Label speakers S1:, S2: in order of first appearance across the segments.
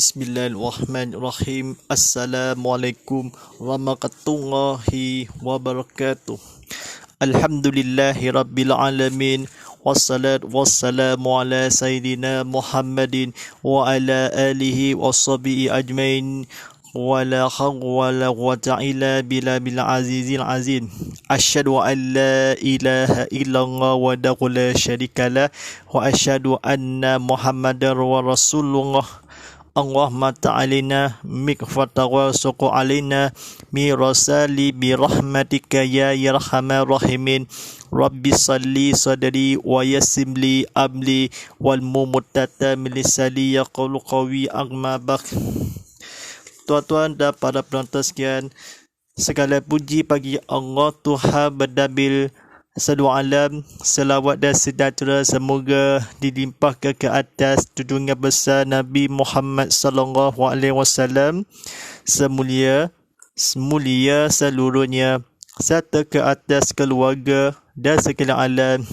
S1: Bismillahirrahmanirrahim. Assalamualaikum warahmatullahi wabarakatuh. Alhamdulillahi rabbil alamin. Wassalatu wassalamu ala sayyidina Muhammadin wa ala alihi washabihi ajmain. Wala hawla wala illa bil azizil azim. Asyhadu an la ilaha illallah wahdahu la syarikalah wa asyhadu anna Muhammadar rasulullah. Allahumma ta'alina mikfata wa suqu alina mirasali birahmatika ya yarhamar rahimin. Rabbi salli sadri wa yasimli amli wal mumutata milisali yaqulu qawi agma bak. Tuan-tuan dan para penonton sekalian, segala puji bagi Allah Tuhan berdabil seluruh alam. Selawat dan sejahtera semoga dilimpahkan ke atas junjungan besar Nabi Muhammad sallallahu alaihi wasallam, semulia seluruhnya, serta ke atas keluarga dan sekalian alam.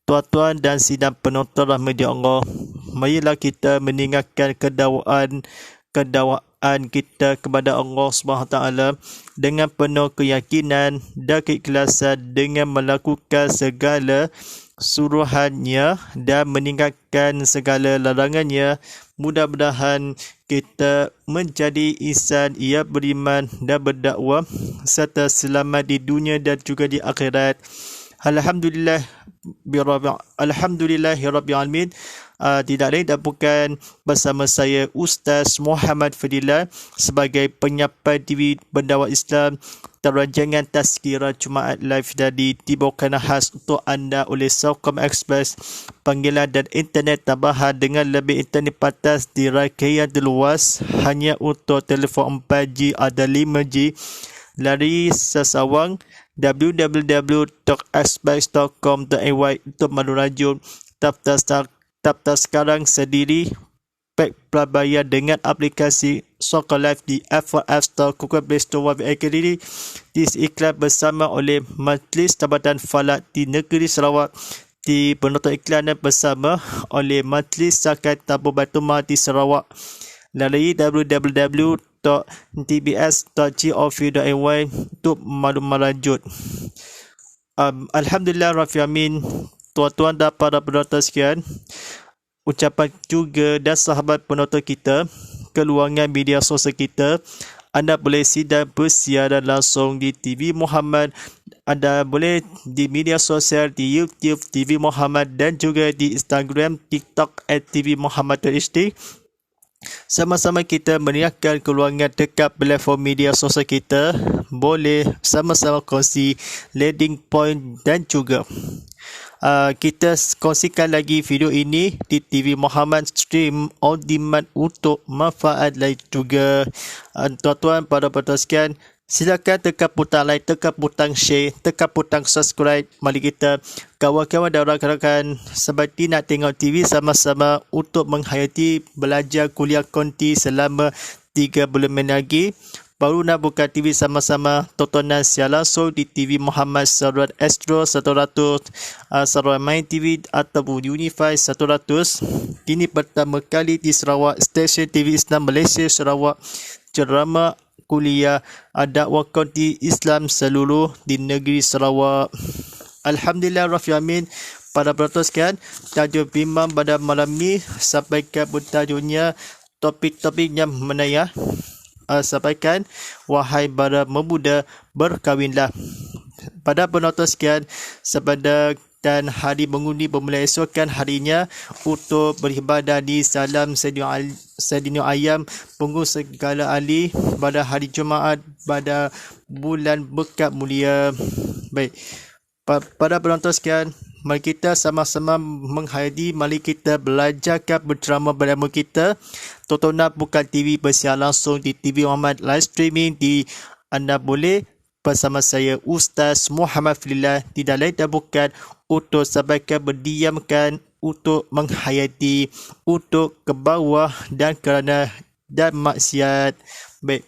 S1: Tuan-tuan dan sidang penonton rahmat Allah, marilah kita meninggalkan kedakwaan kita kepada Allah SWT dengan penuh keyakinan dan keikhlasan, dengan melakukan segala suruhannya dan meninggalkan segala larangannya. Mudah-mudahan kita menjadi insan yang beriman dan berdakwah serta selamat di dunia dan juga di akhirat. Alhamdulillahirabbil alamin. Tidak lain dan bukan bersama saya Ustaz Muhammad Fadilah sebagai penyampai TV Pendakwah Islam. Teranjangan Tazkirah Jumaat Live dari dibawakan khas untuk anda oleh Celcom Express. Panggilan dan internet tambahan dengan lebih internet patas di rangkaian luas hanya untuk telefon 4G ada 5G. Lari sesawang www.express.com.my untuk merajut daftar sekarang sendiri pack prabayar dengan aplikasi Soccer Live di App Store, Google Play Store, Akademi. Diiklan bersama oleh Majlis Jabatan Falak di Negeri Sarawak. Di penonton iklanan bersama oleh Majlis Zakat Tabung Batu Mah di Sarawak. Lalui www.tbs.gov.my untuk maklumat lanjut. Alhamdulillah Rabbil Alamin. Tuan-tuan dan para penonton sekalian, ucapan juga dan sahabat penonton kita, keluangan media sosial kita, anda boleh sidang bersiaran langsung di TV Muhammad, anda boleh di media sosial di YouTube TV Muhammad dan juga di Instagram, TikTok @TV Muhammad.HD. Sama-sama kita meningkatkan keluangan dekat platform media sosial kita. Boleh sama-sama kongsi landing point dan juga kita kongsikan lagi video ini di TV Muhammad Stream on demand untuk manfaat lain juga. Tuan-tuan pada penonton sekalian, silakan tekan butang like, tekan butang share, tekan butang subscribe. Mari kita kawan-kawan dan rakan-rakan seperti nak tengok TV sama-sama untuk menghayati belajar kuliah konti selama 3 bulan lagi. Baru nak buka TV sama-sama, tontonan siar langsung di TV Muhammad Sarawak Astro 100, Sarawak Main TV ataupun Unify 100. Kini pertama kali di Sarawak, stesen TV Islam Malaysia Sarawak, ceramah kuliah dakwah konti Islam seluruh di negeri Sarawak. Alhamdulillah Rabbil Alamin. Para penonton sekalian, tajuk bimbang pada malam ni sampaikan bertajuknya topik-topik yang menayah. Sampaikan, wahai para pemuda, berkahwinlah. Pada penonton sekalian, sepada dan hari mengundi bermula esokan harinya untuk beribadah di Salam Sayyidina Ayam Punggung segala ahli pada hari Jumaat pada bulan Bekap mulia. Baik, pada penonton sekalian, mari kita sama-sama menghayati, mari kita belajarkan berceramah berilmu kita. Tontonan bukan TV bersiar langsung di TV Muhammad live streaming di anda boleh bersama saya Ustaz Muhammad Fadilah, tidak lain dan bukan untuk sampaikan berdiamkan, untuk menghayati, untuk ke bawah dan kerana dan maksiat. Baik,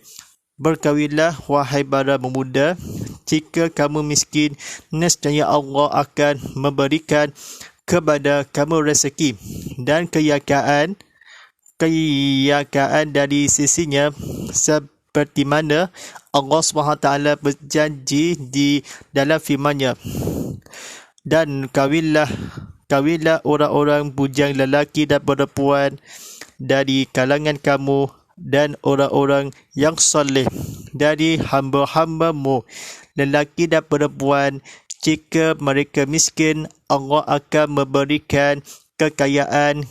S1: berkahwinlah wahai para pemuda. Jika kamu miskin, nescaya Allah akan memberikan kepada kamu rezeki dan kekayaan keyakaan dari sisinya, seperti mana Allah SWT berjanji di dalam firman-Nya. Dan kawinlah orang-orang bujang lelaki dan perempuan dari kalangan kamu dan orang-orang yang soleh dari hamba-hambamu, lelaki dan perempuan. Jika mereka miskin, Allah akan memberikan kekayaan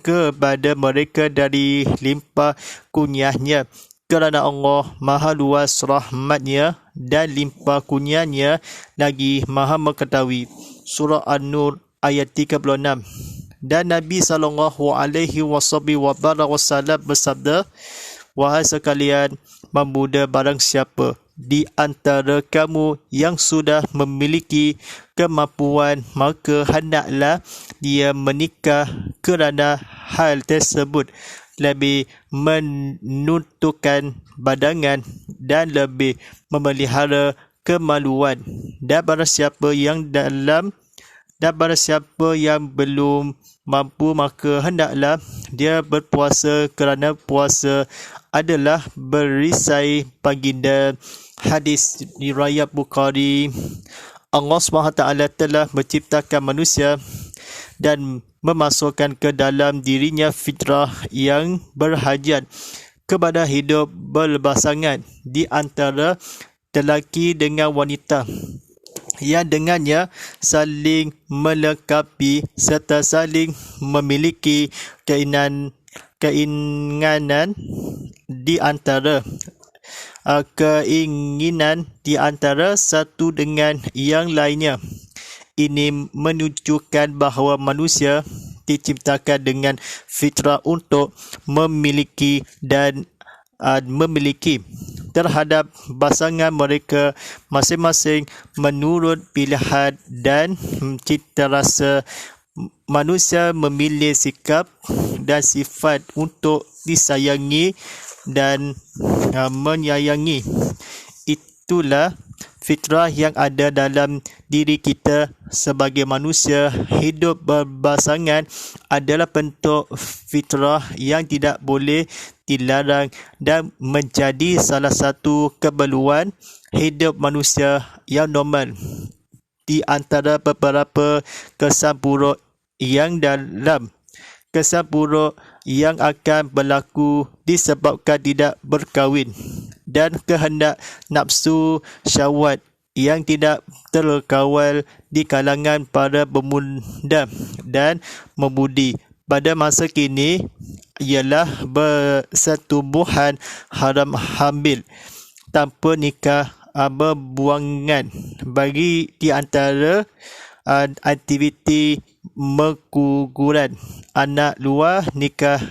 S1: kepada mereka dari limpah kurnianya, kerana Allah maha luas rahmatnya dan limpah kurnianya lagi maha mengetahui. Surah An-Nur ayat 36. Dan Nabi SAW bersabda, wahai sekalian pemuda, barang siapa di antara kamu yang sudah memiliki kemampuan, maka hendaklah dia menikah, kerana hal tersebut lebih menuntukkan badangan dan lebih memelihara kemaluan. Dan barang siapa yang belum mampu, maka hendaklah dia berpuasa, kerana puasa adalah berisai baginda. Hadis riwayat Bukhari. Allah SWT telah menciptakan manusia dan memasukkan ke dalam dirinya fitrah yang berhajat kepada hidup berpasangan di antara lelaki dengan wanita, yang dengannya saling melengkapi serta saling memiliki keinginan di antara satu dengan yang lainnya. Ini menunjukkan bahawa manusia diciptakan dengan fitrah untuk memiliki dan memiliki terhadap pasangan mereka masing-masing menurut pilihan dan cita rasa. Manusia memilih sikap dan sifat untuk disayangi dan menyayangi. Itulah fitrah yang ada dalam diri kita sebagai manusia. Hidup berpasangan adalah bentuk fitrah yang tidak boleh dilarang dan menjadi salah satu keperluan hidup manusia yang normal. Di antara beberapa kesan buruk yang akan berlaku disebabkan tidak berkahwin dan kehendak nafsu syahwat yang tidak terkawal di kalangan para pemuda dan pemudi pada masa kini ialah persetubuhan haram hamil tanpa nikah, berbuangan. Bagi di antara aktiviti mengguguran anak luar nikah,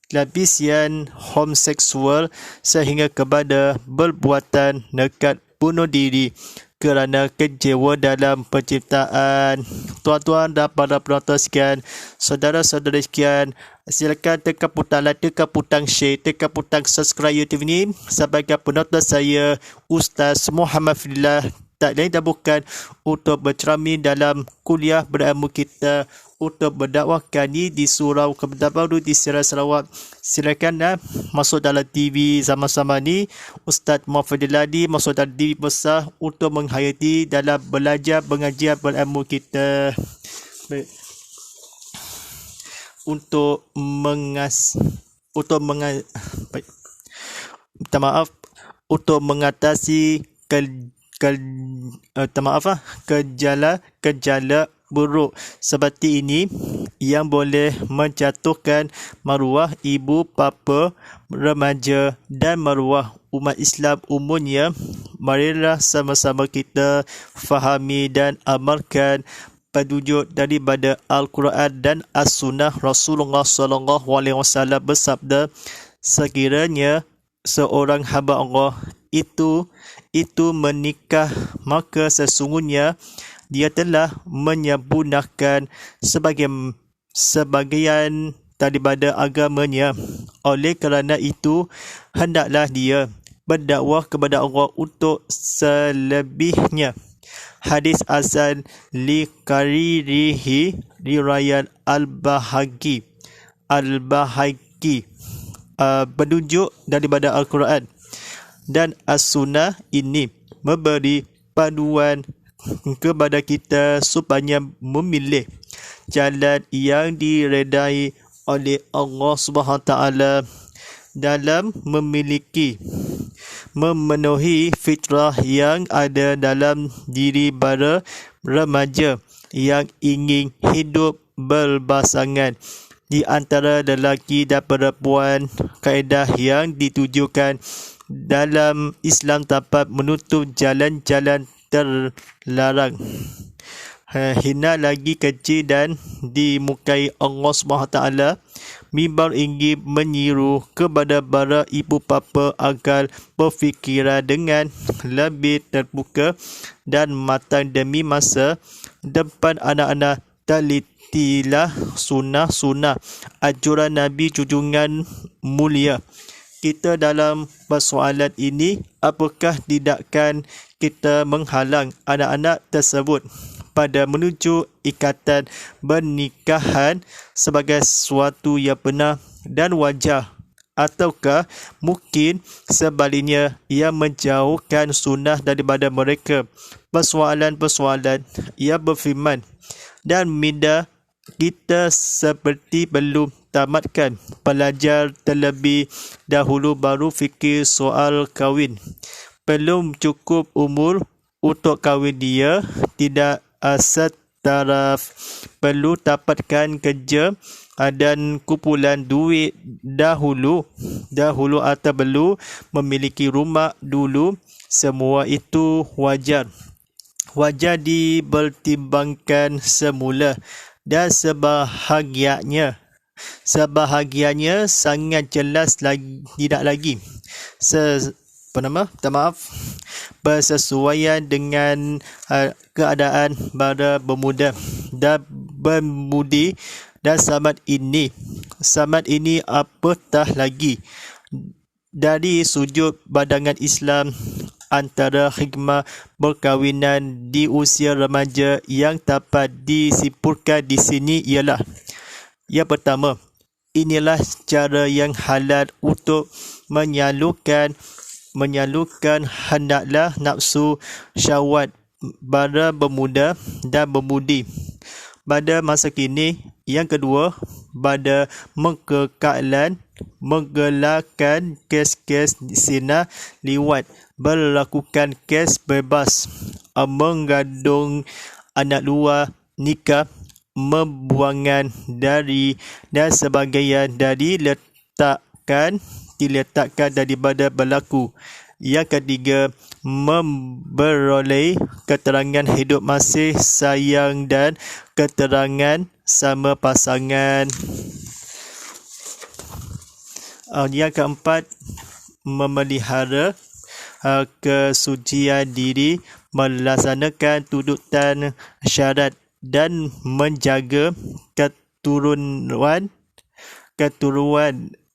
S1: labisian homoseksual sehingga kepada perbuatan nekat bunuh diri kerana kecewa dalam penciptaan. Tuan-tuan dan para penonton sekalian, saudara-saudara sekalian, silakan tekan butang like, tekan butang share, tekan butang subscribe YouTube ini. Sebagai penonton saya, Ustaz Muhammad Fadillah, tak lain dan bukan untuk bercerami dalam kuliah berilmu kita untuk berdakwahkan di Surau Kementerian Baru di Sierra Sarawak. Silakan masuk dalam TV sama-sama ni. Ustaz Muhammad Fadillah masuk dalam TV besar untuk menghayati dalam belajar pengajian berilmu kita. Baik. Untuk mengatasi gejala buruk seperti ini yang boleh menjatuhkan maruah ibu bapa, remaja dan maruah umat Islam umumnya, marilah sama-sama kita fahami dan amalkan petunjuk daripada Al-Quran dan As-Sunnah. Rasulullah SAW bersabda, sekiranya seorang hamba Allah itu menikah, maka sesungguhnya dia telah menyempurnakan sebagian daripada agamanya. Oleh kerana itu, hendaklah dia berdakwah kepada Allah untuk selebihnya. Hadis Hasan li Karirihi riwayat Al-Bahaqi. Al-Bahaiki, penunjuk daripada Al-Quran dan As-Sunnah ini memberi panduan kepada kita supaya memilih jalan yang diredai oleh Allah SWT dalam memenuhi fitrah yang ada dalam diri para remaja yang ingin hidup berpasangan di antara lelaki dan perempuan. Kaedah yang ditujukan dalam Islam dapat menutup jalan-jalan terlarang. Hina lagi kecil dan dimukai Allah SWT. Mimbar ingin menyeru kepada para ibu bapa agar berfikiran dengan lebih terbuka dan matang demi masa depan anak-anak. Telitilah sunnah-sunnah ajuran Nabi junjungan mulia kita dalam persoalan ini. Apakah tidakkan kita menghalang anak-anak tersebut pada menuju ikatan pernikahan sebagai sesuatu yang benar dan wajar, ataukah mungkin sebaliknya yang menjauhkan sunnah daripada mereka? Persoalan-persoalan yang berfirman dan minda kita seperti belum tamatkan belajar terlebih dahulu baru fikir soal kahwin. Belum cukup umur untuk kahwin, dia tidak setaraf, perlu dapatkan kerja dan kumpulan duit dahulu atau perlu memiliki rumah dulu. Semua itu wajar dipertimbangkan semula dan sebahagiannya sangat jelas tidak lagi bersesuaian dengan keadaan para pemuda dan pemudi dan zaman ini apatah lagi dari sudut pandangan Islam. Antara hikmah perkahwinan di usia remaja yang dapat disimpulkan di sini ialah: yang pertama, inilah cara yang halal untuk menyalurkan hendaklah nafsu syahwat para pemuda dan pemudi pada masa kini. Yang kedua, pada menggelarkan kes-kes zina, liwat, melakukan kes bebas, mengandung anak luar nikah, membuangan dari dan sebagainya diletakkan daripada berlaku. Yang ketiga, memperoleh keterangan hidup kasih sayang dan keterangan sama pasangan. Yang keempat, memelihara kesucian diri, melaksanakan tuntutan syarat dan menjaga keturunan.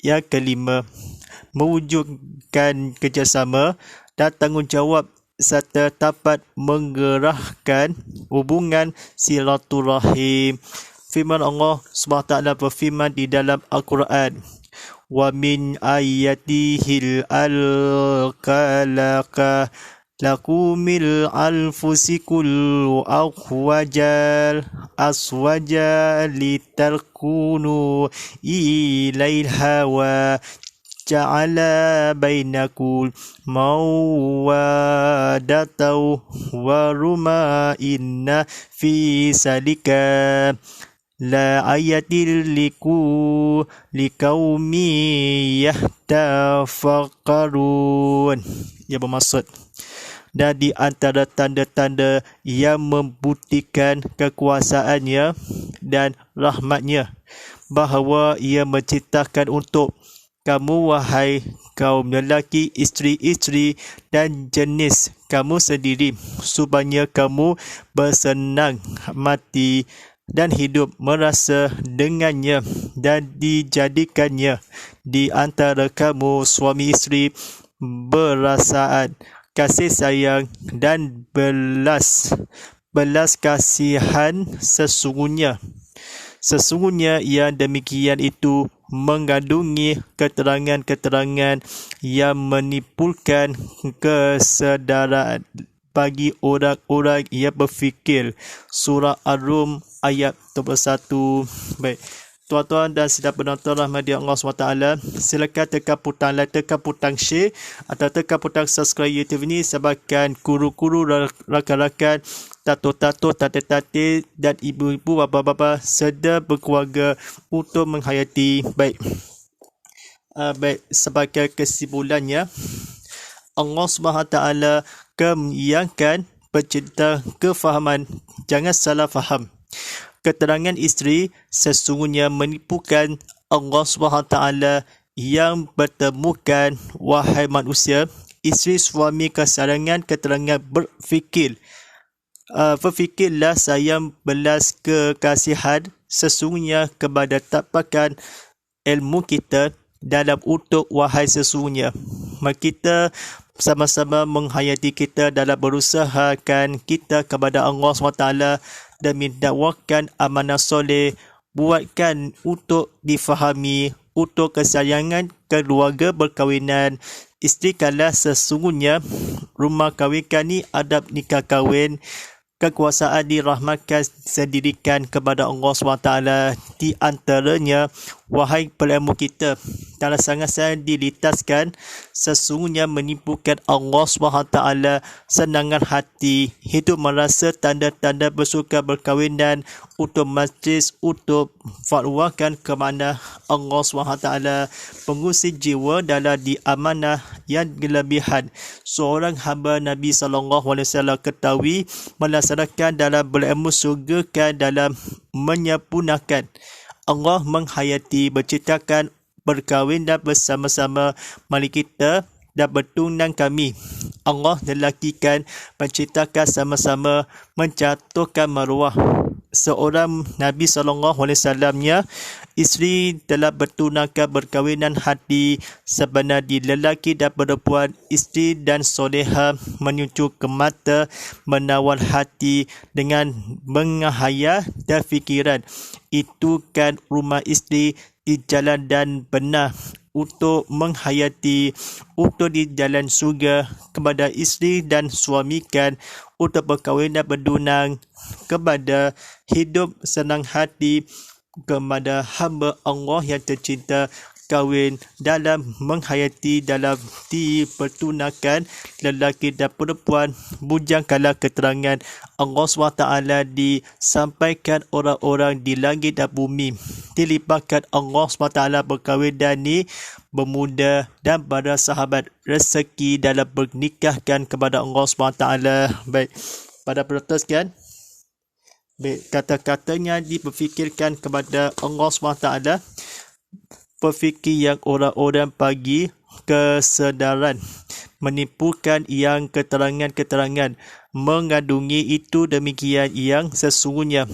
S1: Yang kelima, mewujudkan kerjasama dan tanggungjawab serta dapat menggerakkan hubungan silaturahim. Firman Allah SWT berfirman di dalam Al-Quran, wa min ayatihil al-kalaka lakumil alfusikul aswajal litarkunu ilaiha wa ja'ala bainakum mawaddatau waruma inna fi salika la ayatil liqaumi yahtafakkarun. Ia bermaksud, dan di antara tanda-tanda yang membuktikan kekuasaannya dan rahmatnya bahawa ia menciptakan untuk kamu, wahai kaum lelaki, isteri-isteri dan jenis kamu sendiri, supaya kamu bersenang mati dan hidup merasa dengannya, dan dijadikannya di antara kamu suami isteri berasaan kasih sayang dan belas kasihan sesungguhnya. Sesungguhnya yang demikian itu mengandungi keterangan-keterangan yang menimbulkan kesedaran bagi orang-orang yang berfikir. Surah Ar-Rum ayat 21. Baik. Tuan-tuan dan sidang penonton rahmati Allah SWT, silakan tekan butang like, tekan butang share atau tekan butang subscribe YouTube ini sebabkan guru-guru, rakan-rakan, tato-tato, tate-tate dan ibu-ibu, bapa-bapa serta berkeluarga untuk menghayati. Baik, sebagai kesimpulannya, Allah SWT menyayangkan pencipta kefahaman. Jangan salah faham. Keterangan isteri sesungguhnya menipukan Allah SWT yang bertemukan. Wahai manusia, isteri suami kesayangan keterangan berfikir. Berfikirlah sayang belas kekasihan sesungguhnya kepada tapakan ilmu kita dalam untuk wahai sesungguhnya. Mari kita sama-sama menghayati kita dalam berusahakan kita kepada Allah SWT dan mendakwakan amanah soleh, buatkan untuk difahami, untuk kesayangan keluarga berkahwinan. Istiqalah sesungguhnya rumah kahwinkan ni adab nikah kahwin. Kekuasaan dirahmatkan sendirikan kepada Allah SWT. Di antaranya, wahai pelemu kita, dalam sangat-sangat dilitaskan sesungguhnya menipukan Allah SWT senangan hati, hidup merasa tanda-tanda bersuka berkahwinan untuk majlis, untuk fatwakan ke mana Allah SWT pengusi jiwa dalam diamanah yang kelebihan. Seorang hamba Nabi SAW ketahui melaksanakan dalam berilmu surga kan dalam menyempurnakan. Allah menghayati berciptakan berkahwin dan bersama-sama mari kita dan bertunang kami. Allah lelakikan menciptakan sama-sama menjatuhkan maruah seorang Nabi SAW-nya. Isteri telah bertunangkan berkahwinan hati sebenarnya lelaki dan perempuan. Isteri dan soleha menunjuk ke mata, menawar hati dengan menghayal dan fikiran. Itu kan rumah isteri di jalan dan benar untuk menghayati, untuk di jalan surga kepada isteri dan suami kan untuk berkahwin dan berdunang kepada hidup senang hati kepada hamba Allah yang tercinta, kahwin dalam menghayati dalam dipertunangkan lelaki dan perempuan. Bujangkanlah keterangan Allah SWT disampaikan orang-orang di langit dan bumi. Dilibatkan Allah SWT berkahwin dan ni bermuda dan para sahabat rezeki dalam bernikahkan kepada Allah SWT. Baik, pada penonton sekalian, baik, kata-katanya diperfikirkan kepada Allah SWT. Berfikir yang orang-orang bagi kesedaran, menipukan yang keterangan-keterangan mengandungi itu demikian yang sesungguhnya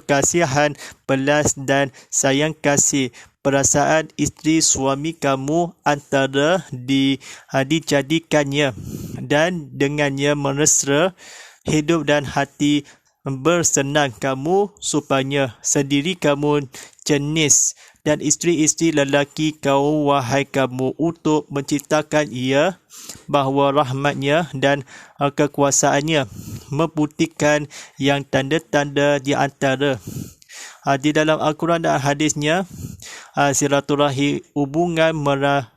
S1: kasihan, belas dan sayang kasih. Perasaan isteri suami kamu antara dijadikannya dan dengannya mesra hidup dan hati bersenang kamu supaya sendiri kamu jenis dan isteri-isteri lelaki kau wahai kamu untuk menciptakan ia bahawa rahmatnya dan kekuasaannya membuktikan yang tanda-tanda di antara di dalam Al-Quran dan hadisnya. Silaturahim hubungan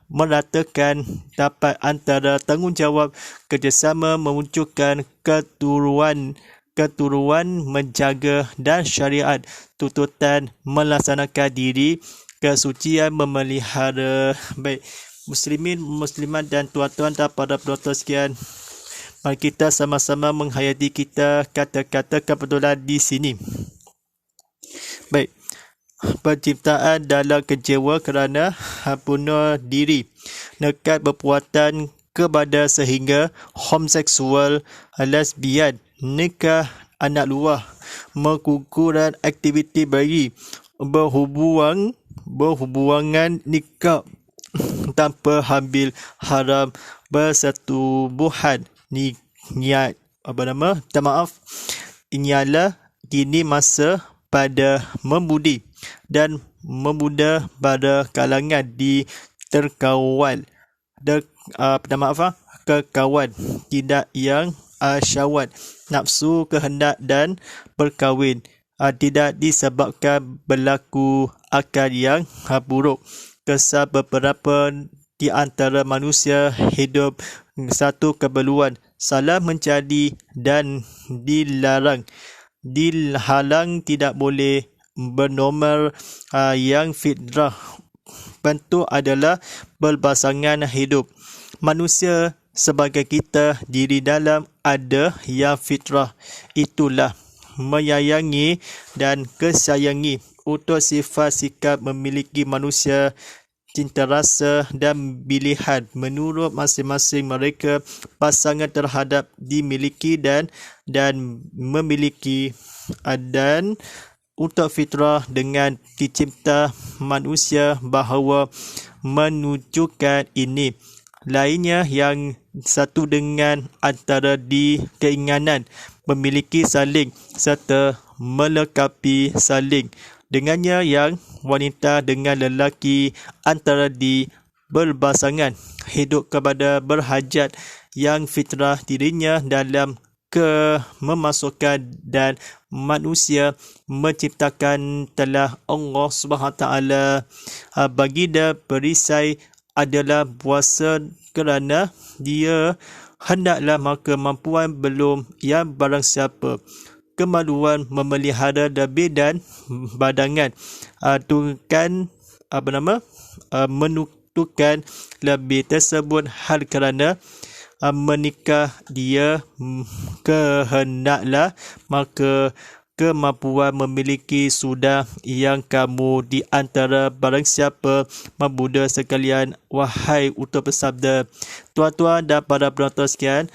S1: meratakan dapat antara tanggungjawab kerjasama memunculkan keturuan menjaga dan syariat tuntutan melaksanakan diri kesucian memelihara. Baik, muslimin, muslimat dan tuan-tuan dan para penonton sekalian, mari kita sama-sama menghayati kita kata-kata kebetulan di sini. Baik, penciptaan dalam kecewa kerana bunuh diri, nekat berpuatan kepada sehingga homoseksual, lesbian, nikah anak luar, mengukuran aktiviti bayi, berhubungan nikah tanpa hamil haram, bersetubuhan niat ini adalah kini masa pada membudi dan memuda pada kalangan di terkawal kekawan, tidak yang syahwat, nafsu, kehendak dan berkahwin, tidak disebabkan berlaku akal yang buruk. Kesal beberapa di antara manusia hidup satu keperluan, salah mencari dan dilarang, dihalang, tidak boleh bernormal yang fitrah. Bentuk adalah berpasangan hidup. Manusia sebagai kita, diri dalam ada yang fitrah. Itulah menyayangi dan kesayangi. Untuk sifat sikap memiliki manusia, cinta rasa dan pilihan menurut masing-masing mereka, pasangan terhadap dimiliki dan memiliki, dan untuk fitrah dengan dicipta manusia bahawa menunjukkan ini. Lainnya yang satu dengan antara di keinginan memiliki saling serta melengkapi saling. Dengannya yang wanita dengan lelaki antara di berpasangan hidup kepada berhajat yang fitrah dirinya dalam memasukkan dan manusia menciptakan telah Allah SWT baginda perisai adalah puasa kerana dia hendaklah maka kemampuan belum yang barang siapa kemaluan memelihara dabir dan badangan tukan menentukan lebih tersebut hal kerana menikah dia kehendaklah maka kemampuan memiliki sudah yang kamu di antara barang siapa membuda sekalian. Wahai utuh bersabda, tuan-tuan dan para penonton sekalian,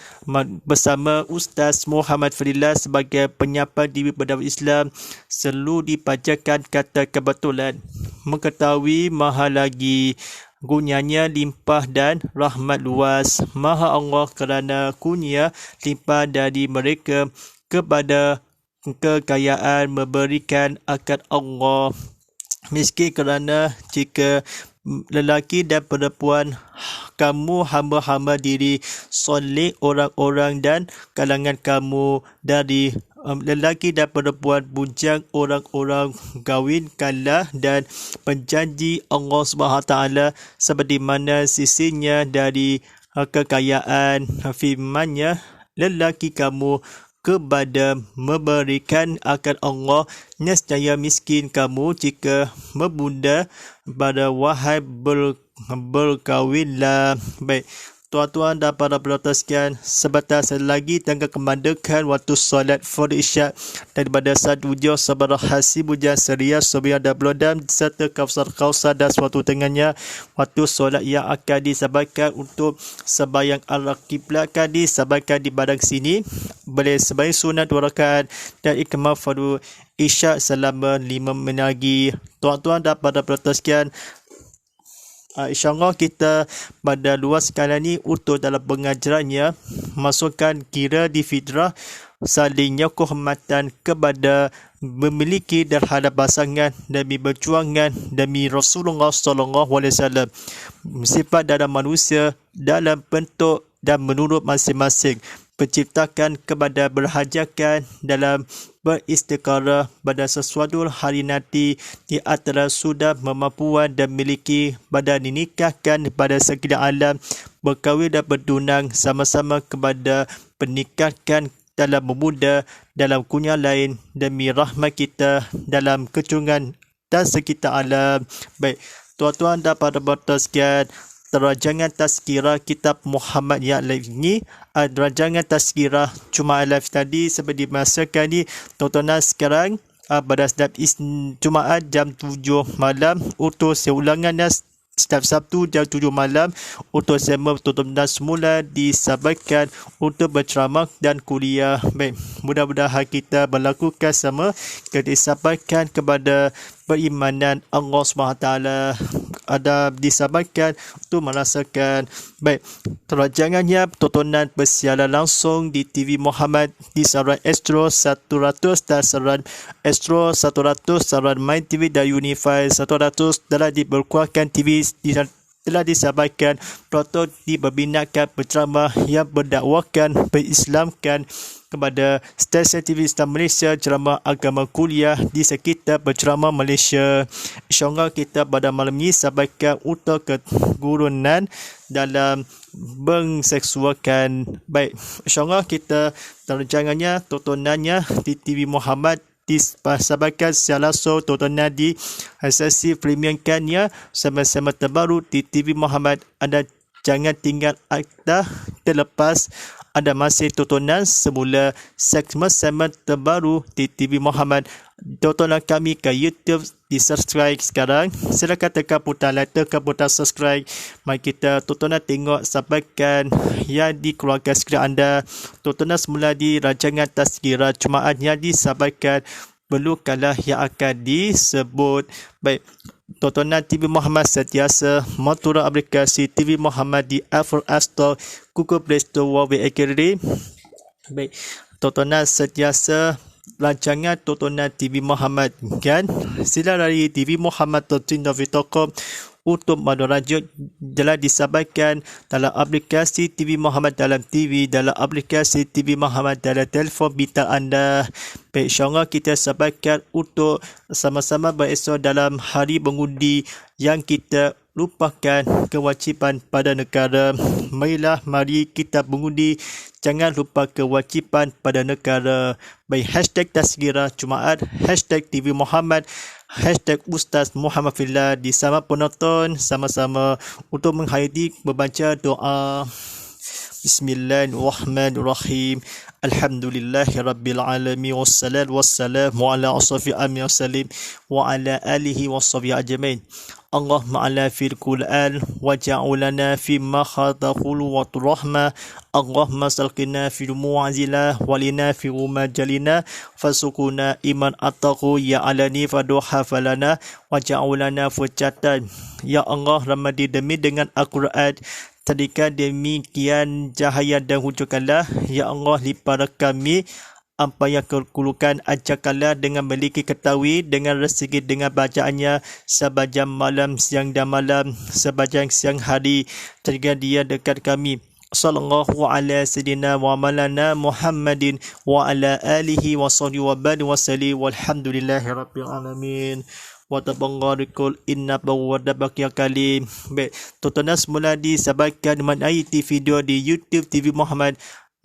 S1: bersama Ustaz Muhammad Fadilah sebagai penyapa diri berdakwah Islam, selalu dipanjatkan kata kebetulan, mengetahui maha lagi Kurnianya limpah dan rahmat luas. Maha Allah kerana kurnia limpah dari mereka kepada kekayaan memberikan akad Allah. Miskin kerana jika lelaki dan perempuan kamu hamba-hamba diri soleh orang-orang dan kalangan kamu dari lelaki dan perempuan bujang orang-orang kawinkanlah dan penjanji Allah SWT seperti mana sisinya dari kekayaan firman-Nya, lelaki kamu kepada memberikan akad Allah, nescaya miskin kamu jika membunda pada wahai berkahwinlah. Baik, tuan-tuan dan para penonton sekalian, sebentar lagi tengah kemandakan waktu solat fardu isyak daripada Sadwujud Sabar Hasib Bujan Seria Sobian dan Blodam serta Kausar dan suatu tengahnya waktu solat yang akan disampaikan untuk sembahyang al-qiblat akan disampaikan di badan sini. Boleh sembahyang sunat 2 rakaat dan ikmah fardu isyak selama 5 minit lagi. Tuan-tuan dan para penonton sekalian, InsyaAllah kita pada luas sekalian ni untuk dalam pengajarannya masukkan kira di fitrah salingnya kehormatan kepada memiliki terhadap pasangan demi perjuangan demi Rasulullah SAW. Sifat dalam manusia dalam bentuk dan menurut masing-masing penciptakan kepada berhajakan dalam beristiqarah pada sesuatu hari nanti di antara sudah memampuan dan miliki badan dinikahkan pada sekalian alam berkahwin dan bertunang sama-sama kepada pernikahan dalam memuda dalam kurnia lain demi rahmat kita dalam kecungan dan sekitar alam. Baik, tuan-tuan dan para penonton sekalian, rancangan tazkirah kitab Muhammad yang live ni, rancangan tazkirah Jumaat live tadi seperti dimasakan ni, tontonan sekarang pada setiap Jumaat jam 7 malam, untuk seulangannya setiap Sabtu jam 7 malam, untuk segmen tontonan semula disampaikan untuk berceramah dan kuliah. Baik, mudah-mudahan kita melakukan sama kita disampaikan kepada berimanan Allah SWT. ada disampaikan untuk merasakan baik rancangannya tontonan bersiaran langsung di TV Muhammad di saluran Astro 100 dan saluran Astro 100, saluran My TV dan Unify 100 telah diberkuahkan TV telah disampaikan proton diberbinakan berceramah yang berdakwakan berislamkan kepada stesen TV Islam Malaysia, ceramah agama kuliah di sekitar berceramah Malaysia. InsyaAllah kita pada malam ini sampaikan untuk kegurunan dalam berseksualkan. Baik, InsyaAllah kita rancangannya, tontonannya di TV Muhammad disampaikan secara langsung, tontonan di sesi premiumkannya sama-sama terbaru di TV Muhammad. Anda jangan tinggal akta terlepas. Anda masih tontonan semula segmen-segmen terbaru di TV Muhammad. Tontonan kami ke YouTube di subscribe sekarang. Silakan tekan butang like, tekan butang subscribe. Mari kita tontonan tengok sampaikan yang dikeluarkan skrin anda. Tontonan semula di rancangan Tazkirah Jumaat yang disampaikan perlukanlah yang akan disebut. Baik, tontonan TV Muhammad sentiasa menturun aplikasi TV Muhammad di Apple App Store, Google Play Store, Huawei Academy. Baik, tontonan sentiasa rancangan tontonan TV Muhammad kan. Sila dari TV Muhammad.com untuk menerajut telah disampaikan dalam aplikasi TV Muhammad dalam TV, dalam aplikasi TV Muhammad dalam telefon pintar anda. Baik, insyaAllah kita sampaikan untuk sama-sama beresok dalam hari mengundi yang kita lupakan kewajipan pada negara. Mari kita mengundi, jangan lupa kewajipan pada negara. Baik, hashtag Tazkirah Jumaat, hashtag TV Muhammad, hashtag Ustaz Muhammad Fillah di sama penonton sama-sama untuk menghadiri membaca doa. Bismillahirrahmanirrahim. Alhamdulillahirabbil alamin wassalatu wassalamu ala asrafil anbiya'i wassalim wa ala alihi washabihi ajmain. Allahumma ala fil Qur'an waj'alna fi ma khatakhul wa rahmah. Allahumma salqina fil mu'azila walina fi umajalina fasukuna iman attaqu ya alani faduha falana waj'alna fujatan. Ya Allah, ramadi demi dengan Al-Quran tadikan demikian cahaya dan hujurkanlah. Ya Allah, lipat kami apa yang kekulukan, ajarkanlah dengan memiliki ketahui dengan rezeki dengan bacaannya sepanjang malam, siang dan malam, sepanjang siang hari. Tadikan dia dekat kami. Sallallahu ala sayyidina wa malana Muhammadin wa ala alihi wa sahbihi wa badi wa salli walhamdulillahi rabbil alamin. Wa tabarrakul inna bawadabak ya kalim. Baik, tontonan semula disampaikan mengenai video di YouTube TV Muhammad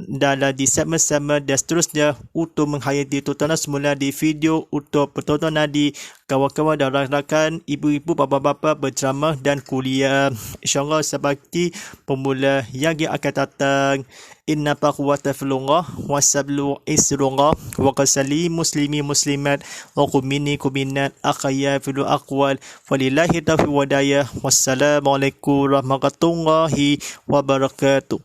S1: dalam di segmen-segmen dan seterusnya untuk menghayati tontonan semula di video untuk pertontonan di kawan-kawan dan rakan-rakan, ibu-ibu, bapa-bapa berceramah dan kuliah. InsyaAllah seperti pemula yang akan datang. Inna quwwata fillah wa sablu isrullah wa qasali muslimi muslimat wa kumini kuminat akhaya fil aqwal walillahi taufiq wa daya. Wassalamualaikum warahmatullahi wabarakatuh.